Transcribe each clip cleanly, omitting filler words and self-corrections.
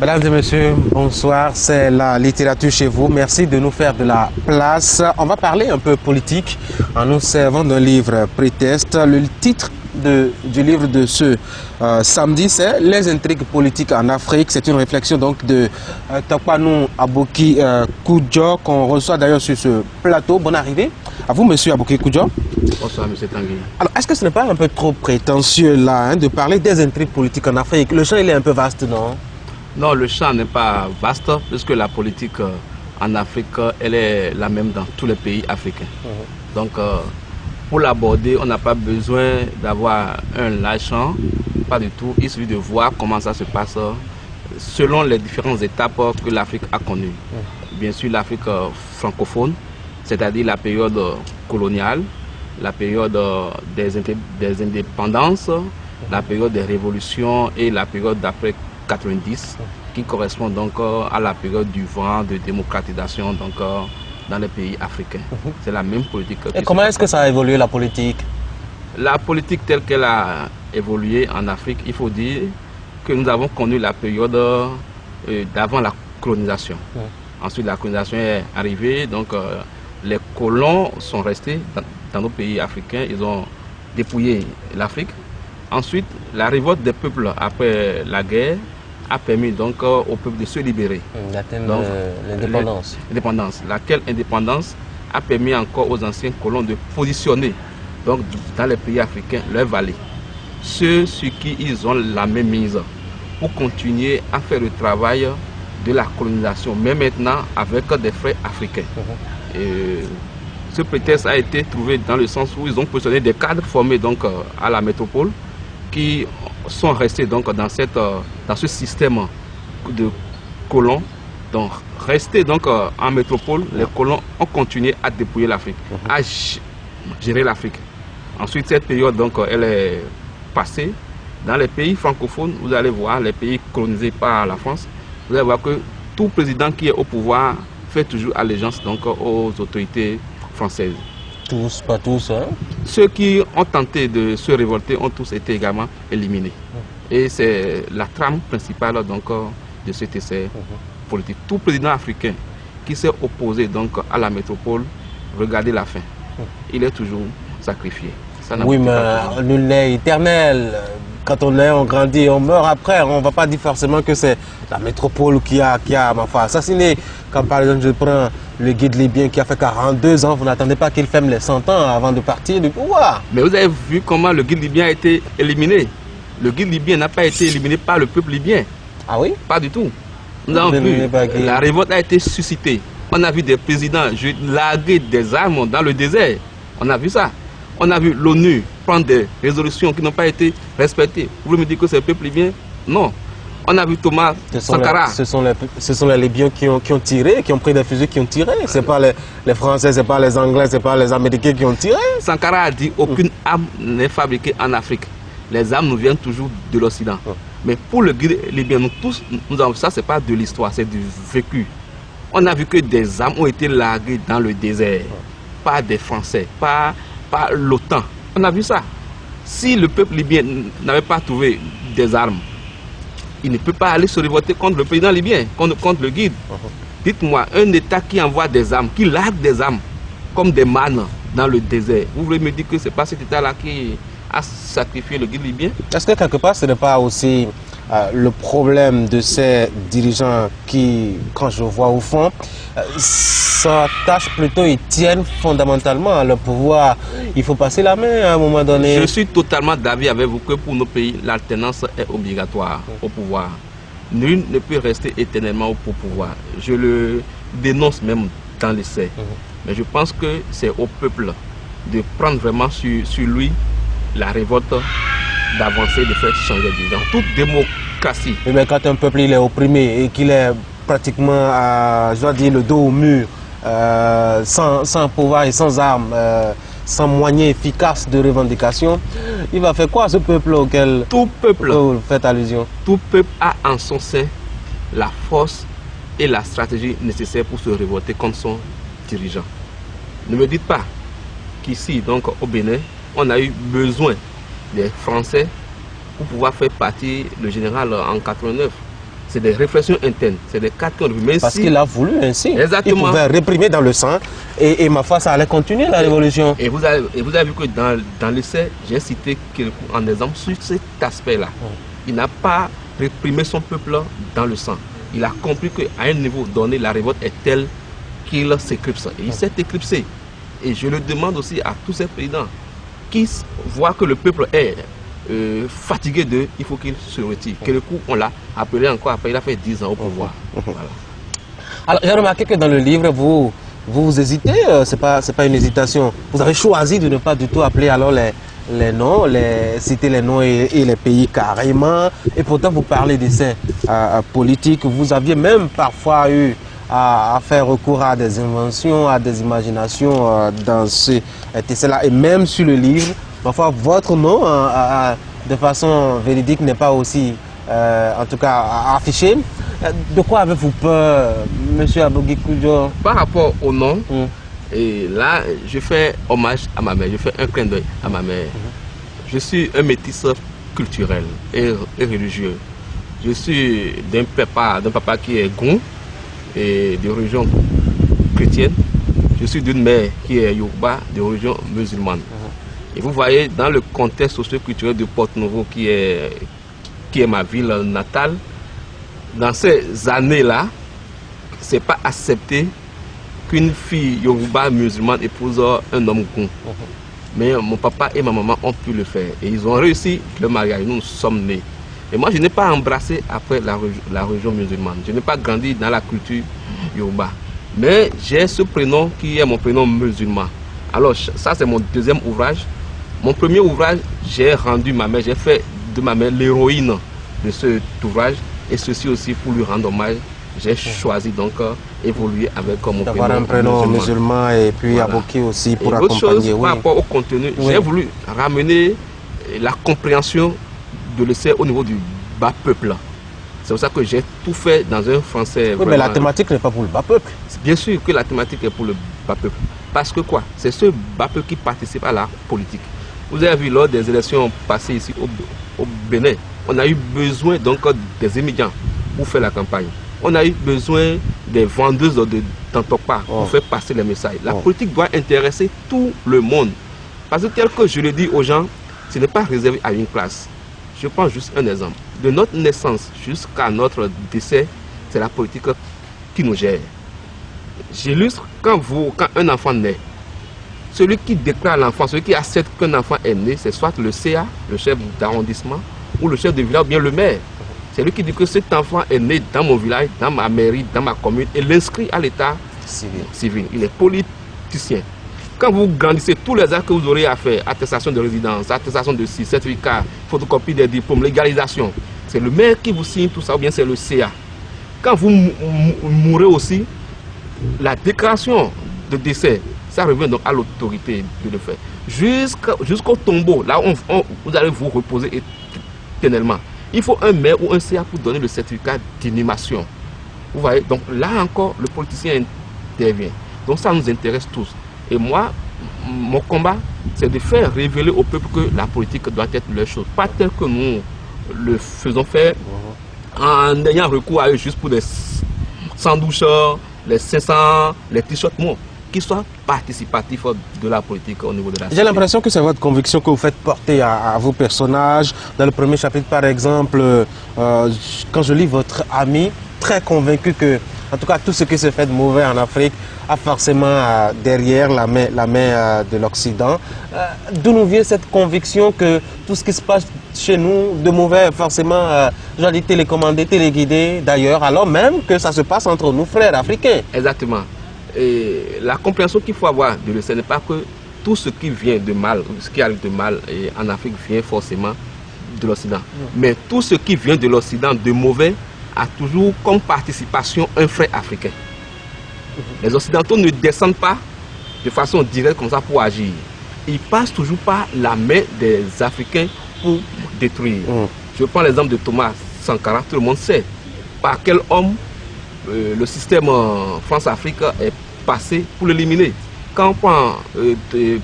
Mesdames et messieurs, bonsoir, c'est la littérature chez vous. Merci de nous faire de la place. On va parler un peu politique en nous servant d'un livre prétexte. Le titre du livre de ce samedi, c'est Les intrigues politiques en Afrique. C'est une réflexion donc de Takpanou Aboki Koudjo qu'on reçoit d'ailleurs sur ce plateau. Bonne arrivée à vous, monsieur Aboki Koudjo. Bonsoir, monsieur Tanguy. Alors, est-ce que ce n'est pas un peu trop prétentieux là de parler des intrigues politiques en Afrique? Le champ, il est un peu vaste, non? Non, le champ n'est pas vaste, puisque la politique en Afrique, elle est la même dans tous les pays africains. Donc, pour l'aborder, on n'a pas besoin d'avoir un large champ, pas du tout. Il suffit de voir comment ça se passe selon les différentes étapes que l'Afrique a connues. Bien sûr, l'Afrique francophone, c'est-à-dire la période coloniale, la période des indépendances, la période des révolutions et la période d'après 90, qui correspond donc à la période du vent de démocratisation donc, dans les pays africains. C'est la même politique. Et comment est-ce que ça a évolué la politique? La politique telle qu'elle a évolué en Afrique, il faut dire que nous avons connu la période d'avant la colonisation. Ensuite, la colonisation est arrivée, donc les colons sont restés dans nos pays africains, ils ont dépouillé l'Afrique. Ensuite, la révolte des peuples après la guerre a permis donc au peuple de se libérer. L'indépendance. L'indépendance. Laquelle indépendance a permis encore aux anciens colons de positionner donc, dans les pays africains leurs valets. Ceux sur qui ils ont la même mise pour continuer à faire le travail de la colonisation, mais maintenant avec des frères africains. Et ce prétexte a été trouvé dans le sens où ils ont positionné des cadres formés donc, à la métropole qui sont restés donc dans ce système de colons. Donc restés donc en métropole, les colons ont continué à dépouiller l'Afrique, à gérer l'Afrique. Ensuite, cette période donc elle est passée dans les pays francophones. Vous allez voir les pays colonisés par la France. Vous allez voir que tout président qui est au pouvoir fait toujours allégeance donc aux autorités françaises. Tous, pas tous, hein? Ceux qui ont tenté de se révolter ont tous été également éliminés. Et c'est la trame principale donc, de cet essai politique. Tout président africain qui s'est opposé donc, à la métropole, regardez la fin. Il est toujours sacrifié. Oui, mais nul n'est éternel. Quand on est, on grandit, on meurt après. On ne va pas dire forcément que c'est la métropole qui a assassiné. Quand par exemple je prends le guide libyen qui a fait 42 ans, vous n'attendez pas qu'il ferme les 100 ans avant de partir du pouvoir. Mais vous avez vu comment le guide libyen a été éliminé. Le guide libyen n'a pas été éliminé par le peuple libyen. Ah oui? Pas du tout. Nous avons vu, la révolte a été suscitée. On a vu des présidents larguer des armes dans le désert. On a vu ça. On a vu l'ONU prendre des résolutions qui n'ont pas été respectées. Vous voulez me dire que c'est le peuple libyen? Non. On a vu Thomas Sankara. Ce sont les Libyens qui ont tiré, qui ont pris des fusils, qui ont tiré. Ce n'est pas les Français, ce n'est pas les Anglais, ce n'est pas les Américains qui ont tiré. Sankara a dit aucune arme n'est fabriquée en Afrique. Les armes nous viennent toujours de l'Occident. Mais pour le guide libyen, nous tous, nous avons ça, ce n'est pas de l'histoire, c'est du vécu. On a vu que des armes ont été larguées dans le désert par des Français, par l'OTAN. On a vu ça. Si le peuple libyen n'avait pas trouvé des armes, il ne peut pas aller se révolter contre le président libyen, contre le guide. Dites-moi, un État qui envoie des armes, qui largue des armes, comme des mannes dans le désert, vous voulez me dire que ce n'est pas cet État-là qui a sacrifié le guide libyen? Est-ce que quelque part, ce n'est pas aussi le problème de ces dirigeants qui, quand je vois au fond, s'attachent plutôt, ils tiennent fondamentalement à leur pouvoir. Il faut passer la main à un moment donné. Je suis totalement d'avis avec vous que pour nos pays, l'alternance est obligatoire au pouvoir. Nul ne peut rester éternellement au pouvoir. Je le dénonce même dans l'essai. Mais je pense que c'est au peuple de prendre vraiment sur lui la révolte, d'avancer, de faire changer de gens. Toute démocratie. Mais quand un peuple il est opprimé et qu'il est pratiquement, je dois dire, le dos au mur, sans pouvoir et sans armes, sans moyens efficaces de revendication, il va faire quoi ce peuple auquel vous faites allusion? Tout peuple a en son sein la force et la stratégie nécessaires pour se révolter contre son dirigeant. Ne me dites pas qu'ici, donc au Bénin, on a eu besoin des Français pour pouvoir faire partir le général en 89. c'est des réflexions internes, c'est des cas qu'on mais Parce qu'il a voulu ainsi. Exactement. Il pouvait réprimer dans le sang et ma foi, ça allait continuer la révolution. Et vous avez vu que dans l'essai, j'ai cité en exemple sur cet aspect-là. Il n'a pas réprimé son peuple dans le sang. Il a compris qu'à un niveau donné, la révolte est telle qu'il s'éclipse. Et il s'est éclipsé. Et je le demande aussi à tous ces présidents qui voient que le peuple est fatigué il faut qu'il se retire. Que le coup, on l'a appelé encore après, il a fait 10 ans au pouvoir. Voilà. Alors, j'ai remarqué que dans le livre, vous hésitez, c'est pas une hésitation. Vous avez choisi de ne pas du tout appeler alors les noms, citer les noms et les pays carrément. Et pourtant, vous parlez d'essais politiques. Vous aviez même parfois eu à faire recours à des inventions, à des imaginations dans ces essais-là. Et même sur le livre, parfois votre nom, de façon véridique, n'est pas aussi, en tout cas, affiché. De quoi avez-vous peur, M. Abougui Kodjo? Par rapport au nom, et là, je fais hommage à ma mère, je fais un clin d'œil à ma mère. Je suis un métis culturel et religieux. Je suis d'un papa qui est Gon et de religion chrétienne. Je suis d'une mère qui est Yoruba, de religion musulmane. Et vous voyez, dans le contexte socio-culturel de Porto-Novo, qui est ma ville natale, dans ces années-là, ce n'est pas accepté qu'une fille Yoruba musulmane épouse un homme Gon. Mais mon papa et ma maman ont pu le faire. Et ils ont réussi le mariage. Nous sommes nés. Et moi, je n'ai pas embrassé après la religion musulmane. Je n'ai pas grandi dans la culture Yoruba. Mais j'ai ce prénom qui est mon prénom musulman. Alors, ça, c'est mon deuxième ouvrage. Mon premier ouvrage, j'ai rendu ma mère, j'ai fait de ma mère l'héroïne de cet ouvrage. Et ceci aussi pour lui rendre hommage. J'ai choisi donc évoluer avec mon prénom. D'avoir un prénom musulman et puis voilà. Aboki aussi pour accompagner. Autre chose, oui. Par rapport au contenu, j'ai voulu ramener la compréhension de l'essai au niveau du bas peuple. C'est pour ça que j'ai tout fait dans un français. Oui, mais la thématique n'est pas pour le bas peuple. Bien sûr que la thématique est pour le bas peuple. Parce que quoi? C'est ce bas peuple qui participe à la politique. Vous avez vu lors des élections passées ici au Bénin, on a eu besoin donc des immigrants pour faire la campagne. On a eu besoin des vendeuses de Tantopa pour faire passer les messages. La politique doit intéresser tout le monde. Parce que tel que je le dis aux gens, ce n'est pas réservé à une classe. Je prends juste un exemple. De notre naissance jusqu'à notre décès, c'est la politique qui nous gère. J'illustre quand un enfant naît. Celui qui déclare l'enfant, celui qui accepte qu'un enfant est né, c'est soit le CA, le chef d'arrondissement, ou le chef de village, ou bien le maire. C'est lui qui dit que cet enfant est né dans mon village, dans ma mairie, dans ma commune, et l'inscrit à l'état civil. Il est politicien. Quand vous grandissez, tous les actes que vous aurez à faire, attestation de résidence, attestation de certificat, photocopie des diplômes, légalisation, c'est le maire qui vous signe tout ça, ou bien c'est le CA. Quand vous mourrez aussi, la déclaration de décès, ça revient donc à l'autorité de le faire. Jusqu'au tombeau, là où vous allez vous reposer éternellement. Il faut un maire ou un CA pour donner le certificat d'inhumation. Vous voyez, donc là encore, le politicien intervient. Donc ça nous intéresse tous. Et moi, mon combat, c'est de faire révéler au peuple que la politique doit être leur chose. Pas tel que nous le faisons faire en ayant recours à eux juste pour des sandwichers, les 500, les t-shirts, non. Qui soit participatif de la politique au niveau de la société. J'ai l'impression que c'est votre conviction que vous faites porter à vos personnages. Dans le premier chapitre, par exemple, quand je lis votre ami, très convaincu que, en tout cas, tout ce qui se fait de mauvais en Afrique a forcément derrière la main de l'Occident. D'où nous vient cette conviction que tout ce qui se passe chez nous de mauvais est forcément, j'allais télécommandé, téléguidé d'ailleurs, alors même que ça se passe entre nous, frères africains. Exactement. Et la compréhension qu'il faut avoir de l'essai n'est pas que tout ce qui vient de mal, ce qui arrive de mal en Afrique vient forcément de l'Occident. Mais tout ce qui vient de l'Occident de mauvais a toujours comme participation un frère africain. Les Occidentaux ne descendent pas de façon directe comme ça pour agir. Ils passent toujours par la main des Africains pour détruire. Je prends l'exemple de Thomas Sankara, tout le monde sait par quel homme le système France-Afrique est passé pour l'éliminer. Quand on prend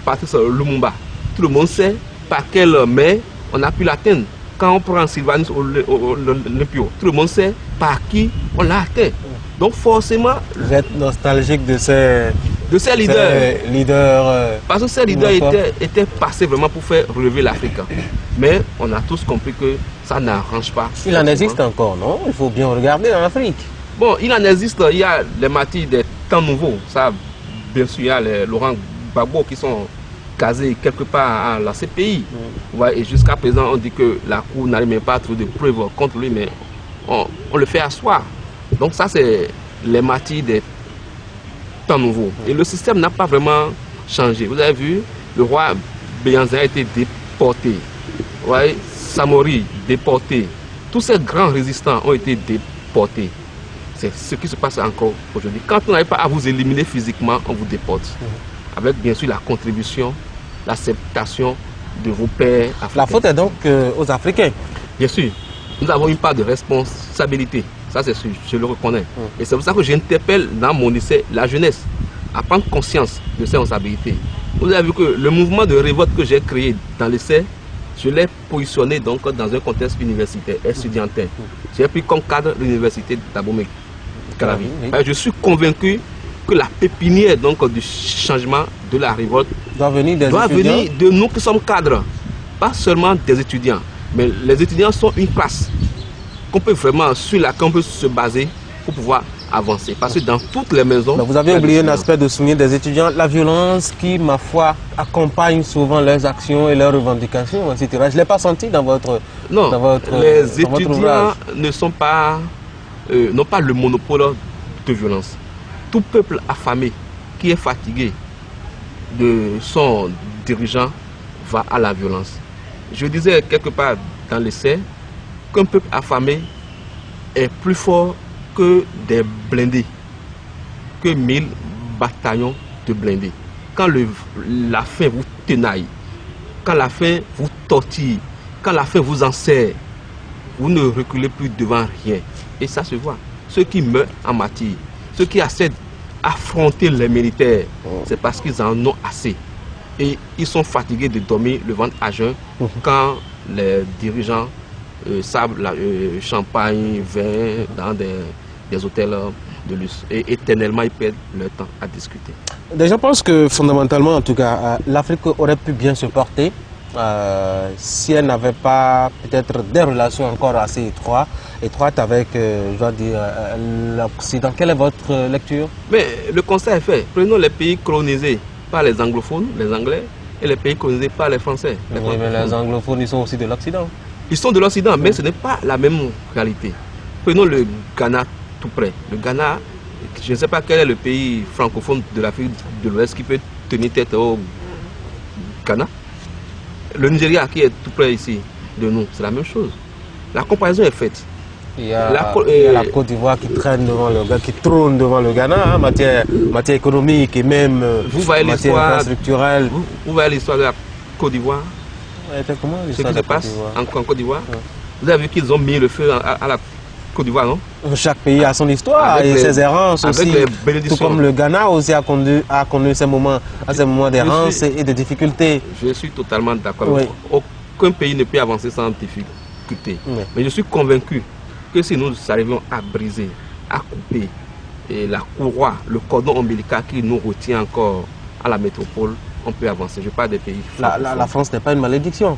Patrice Lumumba, tout le monde sait par quelle main on a pu l'atteindre. Quand on prend Sylvanus Olympio, tout le monde sait par qui on l'a atteint. Donc forcément... Vous êtes nostalgique de ces leaders. Parce que ces leaders étaient passés vraiment pour faire relever l'Afrique. Mais on a tous compris que ça n'arrange pas. Il en existe encore, non? Il faut bien regarder en Afrique. Bon, il en existe, il y a les martyrs des temps nouveaux. Ça, bien sûr, il y a les Laurent Gbagbo qui sont casés quelque part à la CPI. Ouais, et jusqu'à présent, on dit que la Cour n'arrive même pas à trouver de preuves contre lui, mais on le fait asseoir. Donc ça, c'est les martyrs des temps nouveaux. Et le système n'a pas vraiment changé. Vous avez vu, le roi Béhanzin a été déporté. Ouais, Samori, déporté. Tous ces grands résistants ont été déportés. C'est ce qui se passe encore aujourd'hui. Quand on n'arrive pas à vous éliminer physiquement, on vous déporte. Avec bien sûr la contribution, l'acceptation de vos pairs africains. La faute est donc aux Africains. Bien sûr, nous avons une part de responsabilité. Ça, c'est sûr, je le reconnais. Et c'est pour ça que j'interpelle dans mon essai la jeunesse à prendre conscience de ses responsabilités. Vous avez vu que le mouvement de révolte que j'ai créé dans l'essai, je l'ai positionné donc dans un contexte universitaire, étudiantin. J'ai pris comme cadre l'université d'Abomey. Je suis convaincu que la pépinière donc, du changement de la révolte doit venir de nous qui sommes cadres, pas seulement des étudiants. Mais les étudiants sont une classe qu'on peut vraiment, sur laquelle on peut se baser pour pouvoir avancer. Parce que dans toutes les maisons... Mais vous avez oublié un aspect de souvenir des étudiants, la violence qui, ma foi, accompagne souvent leurs actions et leurs revendications, etc. Je ne l'ai pas senti dans votre Non, les étudiants ne sont pas, n'ont pas le monopole de violence. Tout peuple affamé qui est fatigué de son dirigeant va à la violence. Je disais quelque part dans l'essai qu'un peuple affamé est plus fort que des blindés, que 1000 bataillons de blindés. Quand la faim vous tenaille, quand la faim vous tortille, quand la faim vous enserre, vous ne reculez plus devant rien. Et ça se voit. Ceux qui meurent en martyrs, ceux qui essaient d'affronter les militaires, c'est parce qu'ils en ont assez. Et ils sont fatigués de dormir le ventre à jeun quand les dirigeants sablent champagne, vin dans des hôtels de luxe. Et éternellement, ils perdent leur temps à discuter. Des gens pensent que fondamentalement, en tout cas, l'Afrique aurait pu bien se porter si elle n'avait pas peut-être des relations encore assez étroites avec, je dois dire, l'Occident. Quelle est votre lecture? Mais le constat est fait. Prenons les pays colonisés par les anglophones, les Anglais, et les pays colonisés par les Français. Oui, mais les anglophones, ils sont aussi de l'Occident. Ils sont de l'Occident, mais ce n'est pas la même réalité. Prenons le Ghana tout près. Le Ghana, je ne sais pas quel est le pays francophone de l'Afrique de l'Ouest qui peut tenir tête au Ghana. Le Nigeria qui est tout près ici de nous, c'est la même chose. La comparaison est faite. Il y a la Côte d'Ivoire qui traîne devant qui trône devant le Ghana, en matière économique et même matière infrastructurelle. Vous voyez l'histoire de la Côte d'Ivoire. Comment ce qui se passe en Côte d'Ivoire. Vous avez vu qu'ils ont mis le feu à la Côte d'Ivoire, non? Chaque pays a son histoire et ses errances aussi. Tout comme le Ghana aussi a connu ces moments d'errance et de difficultés. Je suis totalement d'accord. Oui. Aucun pays ne peut avancer sans difficulté. Oui. Mais je suis convaincu que si nous arrivons à briser, à couper la courroie, le cordon ombilical qui nous retient encore à la métropole, on peut avancer. Je parle des pays. La France n'est pas une malédiction.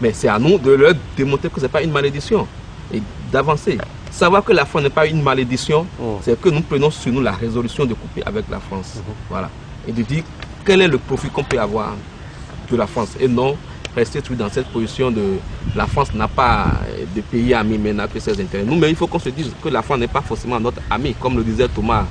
Mais c'est à nous de leur démontrer que ce n'est pas une malédiction et d'avancer. Savoir que la France n'est pas une malédiction, c'est que nous prenons sur nous la résolution de couper avec la France. Voilà. Et de dire quel est le profit qu'on peut avoir de la France et non rester toujours dans cette position de la France n'a pas de pays amis mais n'a que ses intérêts. Nous, mais il faut qu'on se dise que la France n'est pas forcément notre ami, comme le disait Thomas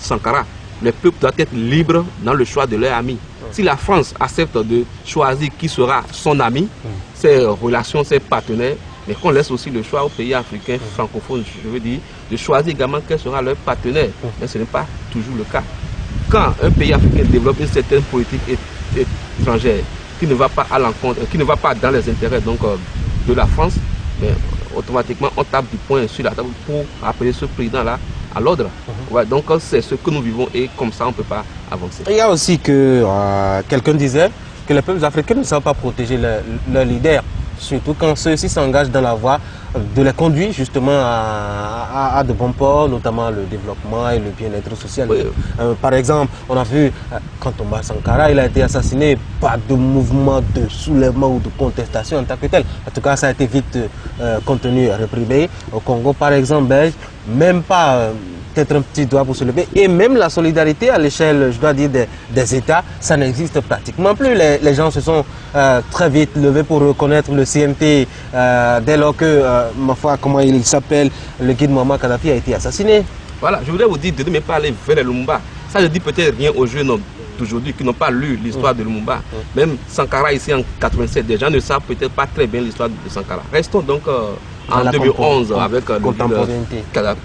Sankara. Les peuples doivent être libres dans le choix de leurs amis. Si la France accepte de choisir qui sera son ami, ses relations, ses partenaires, mais qu'on laisse aussi le choix aux pays africains francophones, je veux dire, de choisir également quel sera leur partenaire. Mais ce n'est pas toujours le cas. Quand un pays africain développe une certaine politique étrangère qui ne va pas à l'encontre, qui ne va pas dans les intérêts donc, de la France, mais automatiquement on tape du poing sur la table pour appeler ce président-là à l'ordre. Ouais, donc c'est ce que nous vivons et comme ça on ne peut pas avancer. Il y a aussi que quelqu'un disait que les peuples africains ne savent pas protéger leurs leaders. surtout quand ceux-ci s'engagent dans la voie de les conduire justement à de bons ports, notamment le développement et le bien-être social. Oui. Par exemple, on a vu quand Thomas Sankara il a été assassiné, pas de mouvement de soulèvement ou de contestation en tant que tel. En tout cas, ça a été vite contenu, réprimé. Au Congo, par exemple, belge, même pas peut-être un petit doigt pour se lever. Et même la solidarité à l'échelle, je dois dire, des États, ça n'existe pratiquement plus. Les gens se sont très vite levés pour reconnaître le CNT dès lors que, ma foi, comment il s'appelle, le guide Muammar Kadhafi a été assassiné. Voilà, je voudrais vous dire de ne pas aller vers les Lumumba. Ça ne dit peut-être rien aux jeunes d'aujourd'hui qui n'ont pas lu l'histoire de Lumumba. Même Sankara ici en 87, des gens ne savent peut-être pas très bien l'histoire de Sankara. Restons donc en 2011 avec le Kadhafi.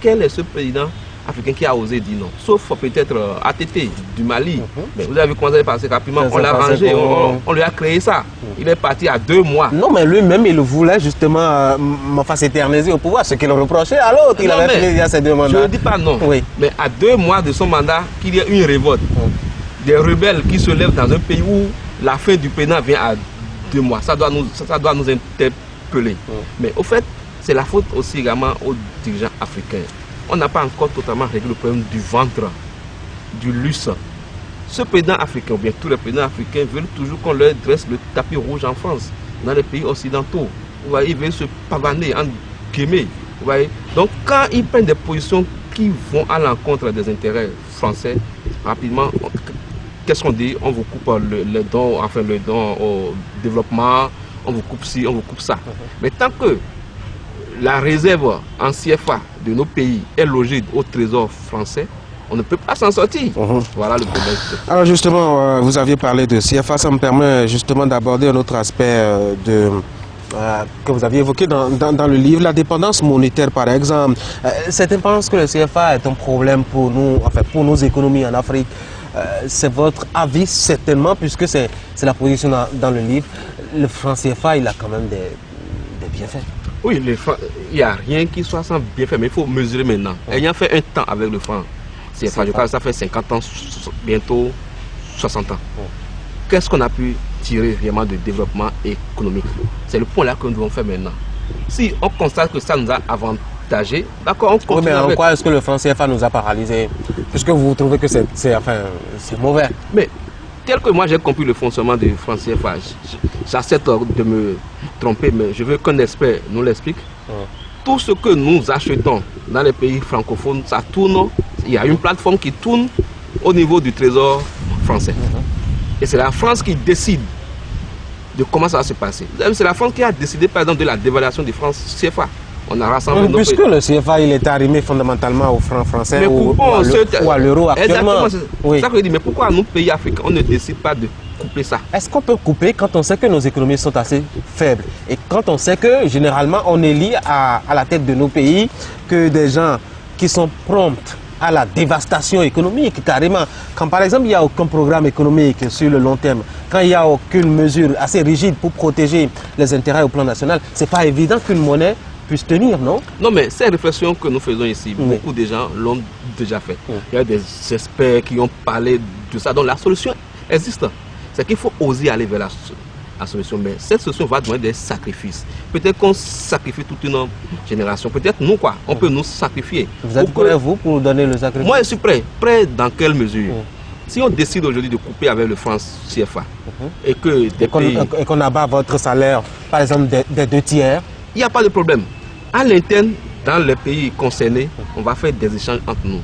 Quel est ce président africain qui a osé dire non? Sauf peut-être ATT du Mali. Mais vous avez vu comment ça s'est passé rapidement. On l'a rangé, on lui a créé ça. Il est parti à 2 mois. Non, mais lui-même, il voulait justement s'éterniser au pouvoir, ce qu'il reprochait à l'autre. Il avait fini il y a ces 2 mandats. Je ne dis pas non. Oui. Mais à 2 mois de son mandat, qu'il y ait une révolte. Des rebelles qui se lèvent dans un pays où la fin du président vient à 2 mois. Ça doit nous interpeller. Mais au fait, c'est la faute aussi également aux dirigeants africains. On n'a pas encore totalement réglé le problème du ventre, du luxe. Ce président africain, ou bien tous les présidents africains, veulent toujours qu'on leur dresse le tapis rouge en France, dans les pays occidentaux. Vous voyez, ils veulent se pavaner, en guillemets. Vous voyez. Donc, quand ils prennent des positions qui vont à l'encontre des intérêts français, rapidement, qu'est-ce qu'on dit? On vous coupe le don au développement, on vous coupe ci, on vous coupe ça. Mais tant que la réserve en CFA de nos pays est logée au trésor français, on ne peut pas s'en sortir. Voilà le problème. Alors justement, vous aviez parlé de CFA, ça me permet justement d'aborder un autre aspect que vous aviez évoqué dans le livre, la dépendance monétaire par exemple. Certains pensent que le CFA est un problème pour nous, enfin pour nos économies en Afrique. C'est votre avis certainement, puisque c'est la position dans le livre. Le franc CFA, il a quand même des bienfaits. Oui, il n'y a rien qui soit sans bienfait, mais il faut mesurer maintenant. Ayant fait un temps avec le franc CFA, je crois que ça fait 50 ans, bientôt 60 ans. Qu'est-ce qu'on a pu tirer vraiment de développement économique? C'est le point là que nous devons faire maintenant. Si on constate que ça nous a avantagé, d'accord, on continue. Oui, mais en quoi est-ce que le franc CFA nous a paralysé? Puisque vous trouvez que c'est mauvais. Mais tel que moi j'ai compris le fonctionnement du franc CFA, j'accepte de me tromper, mais je veux qu'un expert nous l'explique. Tout ce que nous achetons dans les pays francophones, ça tourne. Il y a une plateforme qui tourne au niveau du trésor français. Et c'est la France qui décide de comment ça va se passer. C'est la France qui a décidé par exemple de la dévaluation du franc CFA. On a rassemblé nos puisque pays. Le CFA il est arrimé fondamentalement au franc français ou à l'euro actuellement. Exactement, c'est ça que je dis. Mais pourquoi nous, pays africains, on ne décide pas de couper ça? Est-ce qu'on peut couper quand on sait que nos économies sont assez faibles et quand on sait que généralement on élit à la tête de nos pays que des gens qui sont prompts à la dévastation économique carrément? Quand par exemple il n'y a aucun programme économique sur le long terme, quand il n'y a aucune mesure assez rigide pour protéger les intérêts au plan national, c'est pas évident qu'une monnaie puisse tenir, non? Non, mais ces réflexions que nous faisons ici, beaucoup de gens l'ont déjà fait. Il y a des experts qui ont parlé de ça. Donc la solution existe. C'est qu'il faut oser aller vers la solution. Mais cette solution va demander des sacrifices. Peut-être qu'on sacrifie toute une génération. Peut-être nous, quoi. On peut nous sacrifier. Vous êtes prêt, vous, pour donner le sacrifice? Moi, je suis prêt. Prêt dans quelle mesure? Si on décide aujourd'hui de couper avec le franc CFA et que des pays... Et qu'on abat votre salaire, par exemple, des 2 tiers, il n'y a pas de problème. À l'interne, dans les pays concernés, on va faire des échanges entre nous.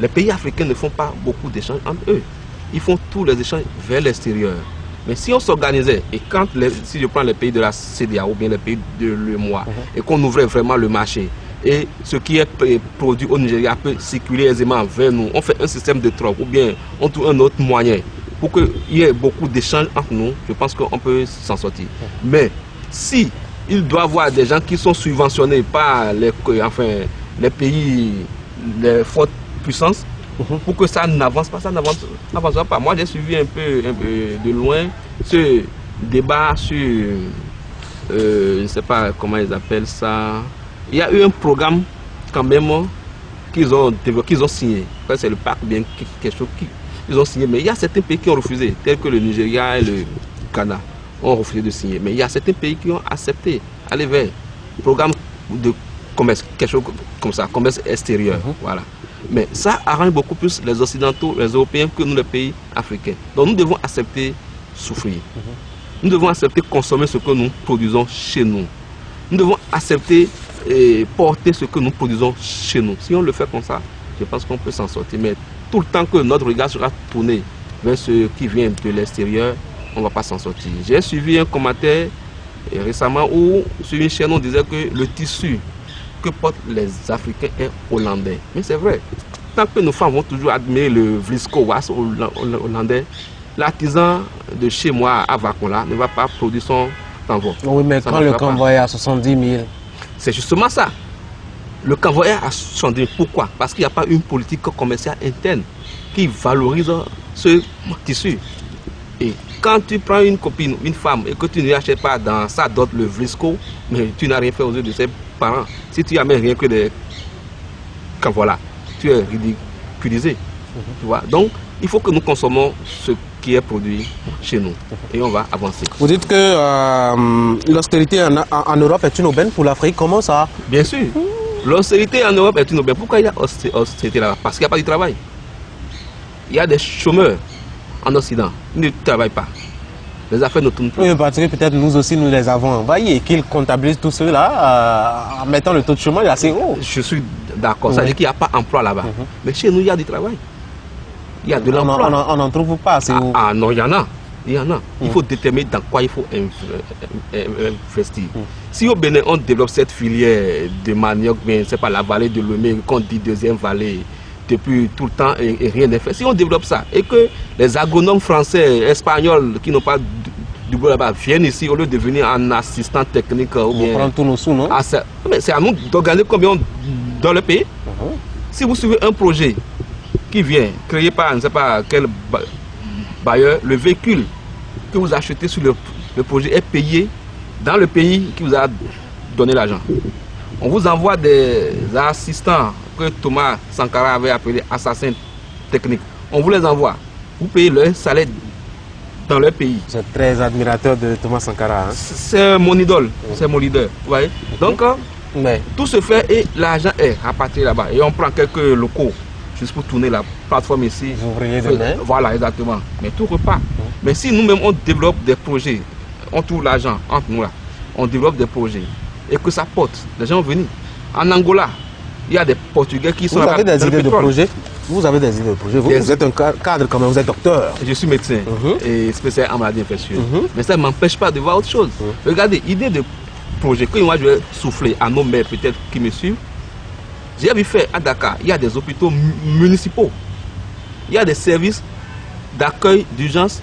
Les pays africains ne font pas beaucoup d'échanges entre eux. Ils font tous les échanges vers l'extérieur. Mais si on s'organisait, et si je prends les pays de la CEDEAO ou bien les pays de l'UEMOA, et qu'on ouvrait vraiment le marché, et ce qui est produit au Nigeria peut circuler aisément vers nous, on fait un système de troc, ou bien on trouve un autre moyen pour qu'il y ait beaucoup d'échanges entre nous, je pense qu'on peut s'en sortir. Mais si il doit y avoir des gens qui sont subventionnés par les pays, les fortes puissances, pour que ça n'avance pas, ça n'avancera pas. Moi, j'ai suivi un peu de loin ce débat sur, je ne sais pas comment ils appellent ça. Il y a eu un programme quand même qu'ils ont signé. C'est le pacte, bien quelque chose qu'ils ont signé. Mais il y a certains pays qui ont refusé, tels que le Nigeria et le Ghana. ont refusé de signer. Mais il y a certains pays qui ont accepté aller vers le programme de commerce, quelque chose comme ça, commerce extérieur. Voilà. Mais ça arrange beaucoup plus les Occidentaux, les Européens que nous, les pays africains. Donc nous devons accepter souffrir. Nous devons accepter consommer ce que nous produisons chez nous. Nous devons accepter porter ce que nous produisons chez nous. Si on le fait comme ça, je pense qu'on peut s'en sortir. Mais tout le temps que notre regard sera tourné vers ce qui vient de l'extérieur, on ne va pas s'en sortir. J'ai suivi un commentaire récemment où sur une chaîne on disait que le tissu que portent les Africains est hollandais. Mais c'est vrai. Tant que nos femmes vont toujours admirer le Vlisco Was hollandais, l'artisan de chez moi à Vacola ne va pas produire son convoi. Oui, mais quand le convoi est à 70 000. C'est justement ça. Le convoi est à 70 000. Pourquoi? Parce qu'il n'y a pas une politique commerciale interne qui valorise ce tissu. Et quand tu prends une copine, une femme, et que tu ne lui achètes pas dans sa dot le Vlisco, mais tu n'as rien fait aux yeux de ses parents. Si tu n'amènes rien que des convois, tu es ridiculisé. Tu vois? Donc, il faut que nous consommons ce qui est produit chez nous et on va avancer. Vous dites que l'austérité en Europe est une aubaine pour l'Afrique. Comment ça? Bien sûr. L'austérité en Europe est une aubaine. Pourquoi il y a austérité là-bas? Parce qu'il n'y a pas de travail. Il y a des chômeurs en Occident. Ils ne travaillent pas. Les affaires ne tournent plus. Oui, parce que peut-être nous aussi nous les avons envahis et qu'ils comptabilisent tout cela en mettant le taux de chômage assez haut. Je suis d'accord. Ça veut dire qu'il n'y a pas d'emploi là-bas. Mais chez nous, il y a du travail. Il y a de l'emploi. On n'en trouve pas assez haut. Ah non, il y en a. Il y en a. Il faut déterminer dans quoi il faut investir. Si au Bénin, on développe cette filière de manioc, bien, c'est pas la vallée de Lomé, qu'on dit deuxième vallée, depuis tout le temps et rien n'est fait. Si on développe ça et que les agronomes français, espagnols qui n'ont pas du boulot là-bas viennent ici au lieu de venir en assistant technique ou bien... On prend tous nos sous, non? C'est à nous d'organiser combien dans le pays. Si vous suivez un projet qui vient, créé par, je ne sais pas quel bailleur, le véhicule que vous achetez sur le projet est payé dans le pays qui vous a donné l'argent. On vous envoie des assistants que Thomas Sankara avait appelés assassins techniques. On vous les envoie. Vous payez leur salaire dans leur pays. Vous êtes très admirateur de Thomas Sankara. Hein? C'est mon idole, c'est mon leader. Vous voyez? Donc, tout se fait et l'argent est rapatrié là-bas. Et on prend quelques locaux juste pour tourner la plateforme ici. Vous ouvriez demain. Voilà, exactement. Mais tout repart. Mais si nous-mêmes on développe des projets, on trouve l'argent entre nous là, on développe des projets et que ça porte, les gens vont venir. En Angola, il y a des Portugais qui sont là. Vous avez des idées de projets? Vous avez des idées de projets? Vous êtes un cadre quand même, vous êtes docteur. Je suis médecin et spécialiste en maladie infectieuse. Mais ça ne m'empêche pas de voir autre chose. Regardez, idée de projet que moi je vais souffler à nos maires peut-être qui me suivent. J'ai vu faire à Dakar, il y a des hôpitaux municipaux. Il y a des services d'accueil d'urgence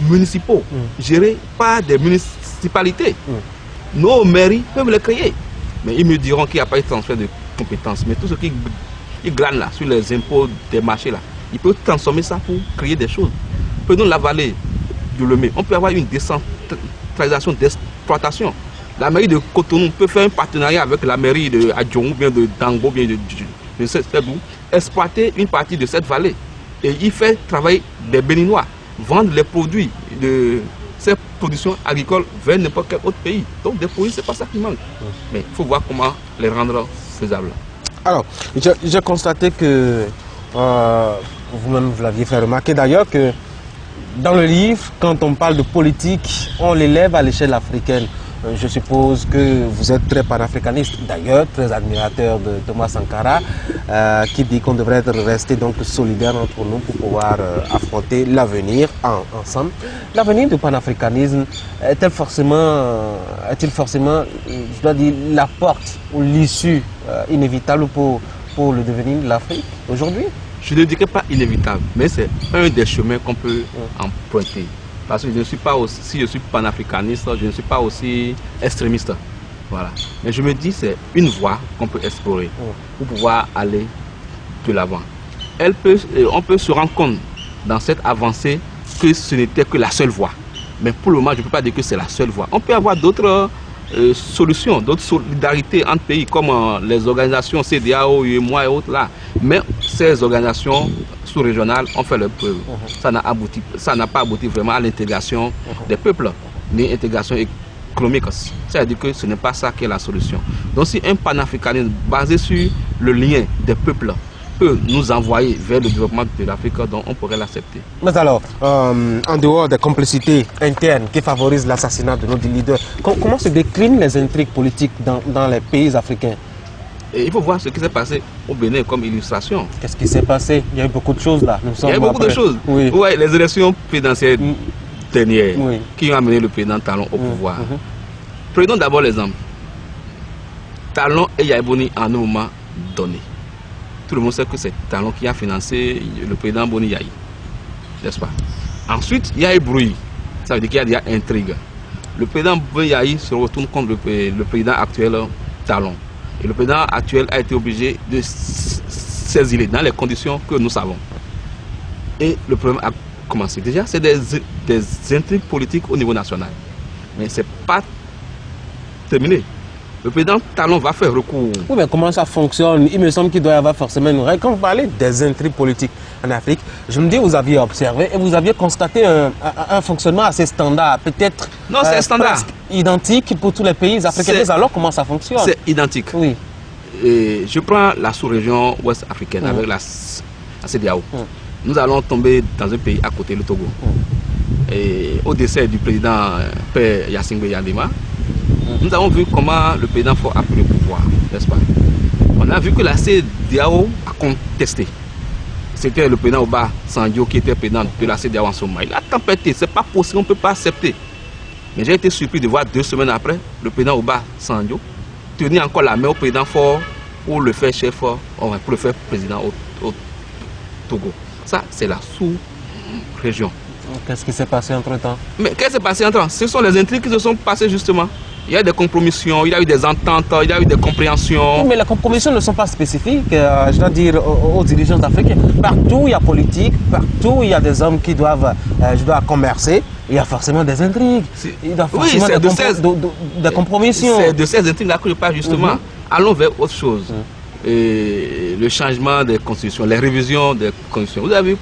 municipaux gérés par des municipalités. Nos mairies peuvent les créer. Mais ils me diront qu'il n'y a pas eu de transfert de compétences. Mais tout ce qui glane là, sur les impôts des marchés là, ils peuvent transformer ça pour créer des choses. Prenons la vallée de Lomé. On peut avoir une décentralisation d'exploitation. La mairie de Cotonou peut faire un partenariat avec la mairie de Adjong, bien de Dango, bien de Sedou, exploiter une partie de cette vallée et y faire travailler des Béninois, vendre les produits de ces productions agricoles vers n'importe quel autre pays. Donc des produits, c'est pas ça qui manque. Mais il faut voir comment les rendre faisables. Alors, j'ai constaté que vous-même vous l'aviez fait remarquer d'ailleurs que dans le livre, quand on parle de politique, on l'élève à l'échelle africaine. Je suppose que vous êtes très panafricaniste, d'ailleurs très admirateur de Thomas Sankara, qui dit qu'on devrait rester donc solidaires entre nous pour pouvoir affronter l'avenir ensemble. L'avenir du panafricanisme est-il forcément, je dois dire, la porte ou l'issue inévitable pour le devenir de l'Afrique aujourd'hui? Je ne dirais pas inévitable, mais c'est un des chemins qu'on peut emprunter. Parce que je ne suis pas aussi, si je suis panafricaniste, je ne suis pas aussi extrémiste. Voilà. Mais je me dis c'est une voie qu'on peut explorer pour pouvoir aller de l'avant. On peut se rendre compte dans cette avancée que ce n'était que la seule voie. Mais pour le moment, je ne peux pas dire que c'est la seule voie. On peut avoir d'autres solutions, d'autres solidarités entre pays, comme les organisations CEDEAO, UEMOA et autres là. Mais ces organisations sous-régionales ont fait leur preuve. Ça n'a pas abouti vraiment à l'intégration des peuples. ni intégration économique. C'est-à-dire que ce n'est pas ça qui est la solution. Donc si un panafricanisme basé sur le lien des peuples peut nous envoyer vers le développement de l'Afrique, donc on pourrait l'accepter. Mais alors, en dehors des complicités internes qui favorisent l'assassinat de nos leaders, comment se déclinent les intrigues politiques dans les pays africains? Et il faut voir ce qui s'est passé au Bénin comme illustration. Qu'est-ce qui s'est passé? Il y a eu beaucoup de choses là. Il y a eu beaucoup de choses. Oui. Ouais, les élections présidentielles dernières Oui. qui ont amené le président Talon au pouvoir. Prenons d'abord l'exemple. Talon et Yaïboni en un moment donné. Tout le monde sait que c'est Talon qui a financé le président Boni Yaï. N'est-ce pas? Ensuite, il y a eu bruit. Ça veut dire qu'il y a déjà intrigue. Le président Boni Yaï se retourne contre le président actuel Talon. Et le président actuel a été obligé de s'exiler dans les conditions que nous savons. Et le problème a commencé. Déjà, c'est des intrigues politiques au niveau national. Mais ce n'est pas terminé. Le président Talon va faire recours. Oui, mais comment ça fonctionne? Il me semble qu'il doit y avoir forcément une règle. Quand vous parlez des intrigues politiques en Afrique, je me dis que vous aviez observé et vous aviez constaté un fonctionnement assez standard, peut-être standard, identique pour tous les pays africains. Mais alors, comment ça fonctionne? C'est identique. Oui. Et je prends la sous-région ouest africaine avec la CEDEAO. Nous allons tomber dans un pays à côté, le Togo. Et au décès du président Père Yassingbe Yandema, nous avons vu comment le président Faure a pris le pouvoir, n'est-ce pas? On a vu que la CEDEAO a contesté. C'était le président Oba Sanjo qui était président de la CEDEAO en ce moment. Il a tempêté, c'est pas possible, on ne peut pas accepter. Mais j'ai été surpris de voir 2 semaines après, le président Oba Sanjo tenir encore la main au président Faure pour le faire chef, pour le faire président au Togo. Ça, c'est la sous-région. Qu'est-ce qui s'est passé entre-temps? Mais qu'est-ce qui s'est passé entre-temps? Ce sont les intrigues qui se sont passées justement. Il y a des compromissions, il y a eu des ententes, il y a eu des compréhensions. Oui, mais les compromissions ne sont pas spécifiques, je dois dire, aux dirigeants africains. Partout il y a politique, partout il y a des hommes qui doivent, commercer, il y a forcément des intrigues. Il y a forcément des compromissions. C'est de ces intrigues-là que je parle justement. Allons vers autre chose. Et le changement des constitutions, les révisions des constitutions. Vous avez vu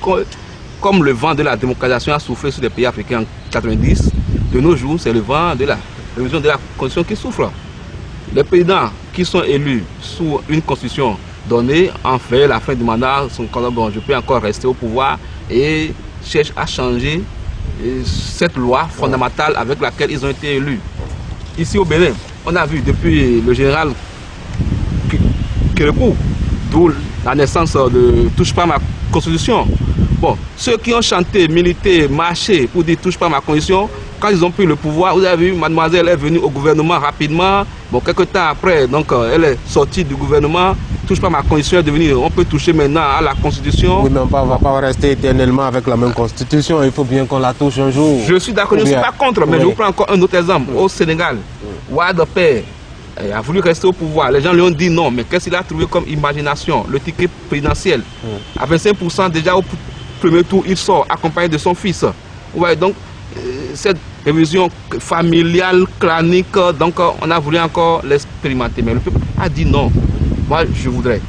comme le vent de la démocratisation a soufflé sur les pays africains en 90, de nos jours, c'est le vent de la révision de la constitution qui souffre. Les présidents qui sont élus sous une constitution donnée, en fait, la fin du mandat, sont comme bon, je peux encore rester au pouvoir et cherchent à changer cette loi fondamentale avec laquelle ils ont été élus. Ici au Bénin, on a vu depuis le général Kérékou, d'où la naissance de Touche pas ma constitution. Bon, ceux qui ont chanté, milité, marché pour dire touche pas ma constitution, quand ils ont pris le pouvoir, vous avez vu, mademoiselle est venue au gouvernement rapidement. Bon, quelques temps après, donc elle est sortie du gouvernement. Touche pas ma constitution est devenue, on peut toucher maintenant à la constitution. Oui, mais on ne va pas rester éternellement avec la même constitution. Il faut bien qu'on la touche un jour. Je suis d'accord, je ne suis pas contre, mais je vous prends encore un autre exemple. Au Sénégal, Wade Père a voulu rester au pouvoir. Les gens lui ont dit non, mais qu'est-ce qu'il a trouvé comme imagination? Le ticket présidentiel. À 25% déjà au premier tour, il sort accompagné de son fils. Ouais, donc, cette révision familiale, clanique, donc on a voulu encore l'expérimenter. Mais le peuple a dit non. Moi, je voudrais,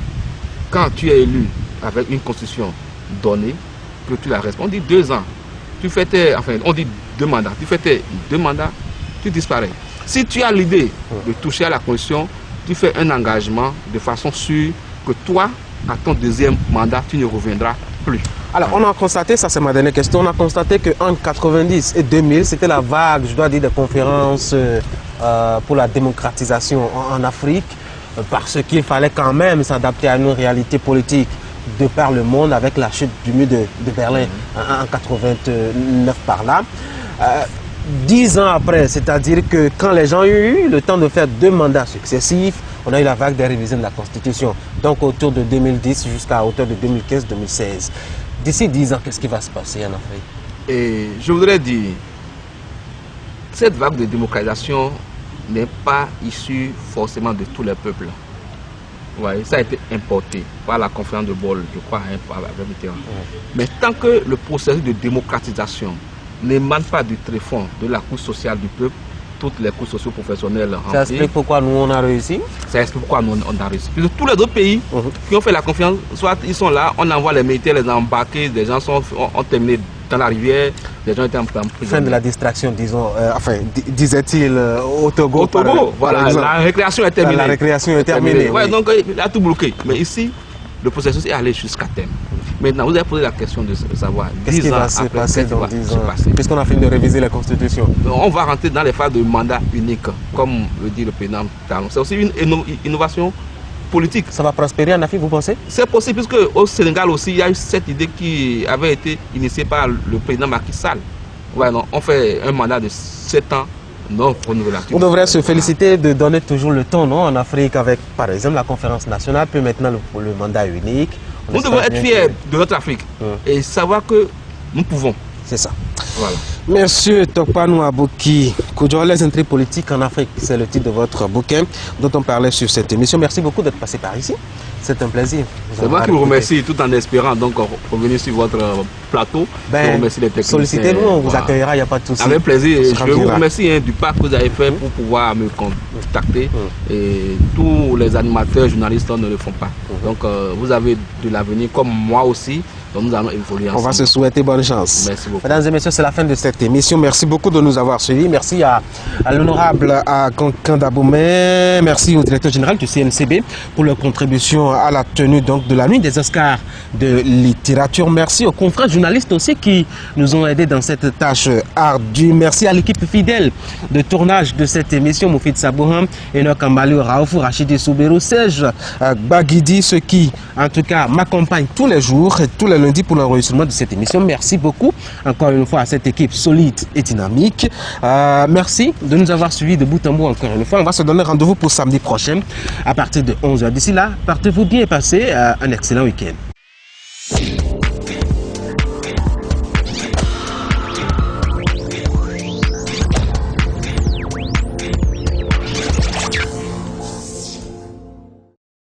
quand tu es élu avec une constitution donnée, que tu la restes. On dit 2 ans. Tu fais tes, enfin, on dit 2 mandats. Tu fais tes 2 mandats, tu disparais. Si tu as l'idée de toucher à la constitution, tu fais un engagement de façon sûre que toi, à ton 2e mandat, tu ne reviendras plus. Alors, on a constaté, ça c'est ma dernière question, on a constaté qu'entre 90 et 2000, c'était la vague, je dois dire, des conférences pour la démocratisation en Afrique, parce qu'il fallait quand même s'adapter à une réalité politique de par le monde avec la chute du mur de Berlin en 89 par là. 10 ans après, c'est-à-dire que quand les gens ont eu le temps de faire 2 mandats successifs, on a eu la vague des révisions de la Constitution, donc autour de 2010 jusqu'à hauteur de 2015-2016. D'ici 10 ans, qu'est-ce qui va se passer en Afrique? Et je voudrais dire, cette vague de démocratisation n'est pas issue forcément de tous les peuples. Ouais, ça a été importé par la conférence de Bâle, je crois, avec Mitterrand. Mais tant que le processus de démocratisation n'émane pas du tréfonds de la couche sociale du peuple, toutes les couches socio-professionnelles. Ça explique pourquoi nous on a réussi? Ça explique pourquoi nous on a réussi. Parce que tous les autres pays qui ont fait la confiance, soit ils sont là, on envoie les militaires les embarquer, des gens ont terminé dans la rivière, les gens étaient en prison. Fin de la distraction, disons, disait-il au Togo. Au Togo, voilà, la récréation est terminée. La récréation est terminée. Ouais, Oui. donc il a tout bloqué. Mais ici, le processus est allé jusqu'à terme. Maintenant, vous avez posé la question de savoir Qu'est-ce qui va se passer dans 10 ans, puisqu'on a fini de réviser la Constitution? On va rentrer dans les phases de mandat unique, comme le dit le président Talon. C'est aussi une innovation politique. Ça va prospérer en Afrique, vous pensez? C'est possible, puisque au Sénégal aussi, il y a eu cette idée qui avait été initiée par le président Macky Sall. Ouais, non, on fait un mandat de 7 ans non renouvelable. On devrait se féliciter de donner toujours le temps, non, en Afrique, avec, par exemple, la conférence nationale, puis maintenant le mandat unique. Nous devons être fiers de notre Afrique et savoir que nous pouvons. C'est ça. Voilà. Monsieur Tokpanou Aboki, les intrigues politiques en Afrique, c'est le titre de votre bouquin dont on parlait sur cette émission. Merci beaucoup d'être passé par ici. C'est un plaisir. C'est moi qui vous remercie tout en espérant donc revenir sur votre plateau. Je remercie les techniciens. Sollicitez-nous, on vous accueillera, il n'y a pas de souci. Avec plaisir. Je vous remercie du pas que vous avez fait pour pouvoir me contacter. Et tous les animateurs, journalistes ne le font pas. Donc vous avez de l'avenir comme moi aussi. Donc nous allons évoluer ensemble. On va se souhaiter bonne chance. Merci beaucoup. Mesdames et messieurs, c'est la fin de cette émission. Merci beaucoup de nous avoir suivis. Merci à l'honorable Kandaboumé. Merci au directeur général du CNCB pour leur contribution à la tenue donc, de la nuit des Oscars de littérature. Merci aux confrères journalistes aussi qui nous ont aidés dans cette tâche ardue. Merci à l'équipe fidèle de tournage de cette émission, Moufid Sabouham, Enoch Ambalou, Raoufou, Rachidi Soubérou, Serge Bagidi, ceux qui en tout cas m'accompagnent tous les jours et tous les lundi pour l'enregistrement de cette émission. Merci beaucoup encore une fois à cette équipe solide et dynamique. Merci de nous avoir suivis de bout en bout encore une fois. On va se donner rendez-vous pour samedi prochain à partir de 11h. D'ici là, partez-vous bien et passez un excellent week-end.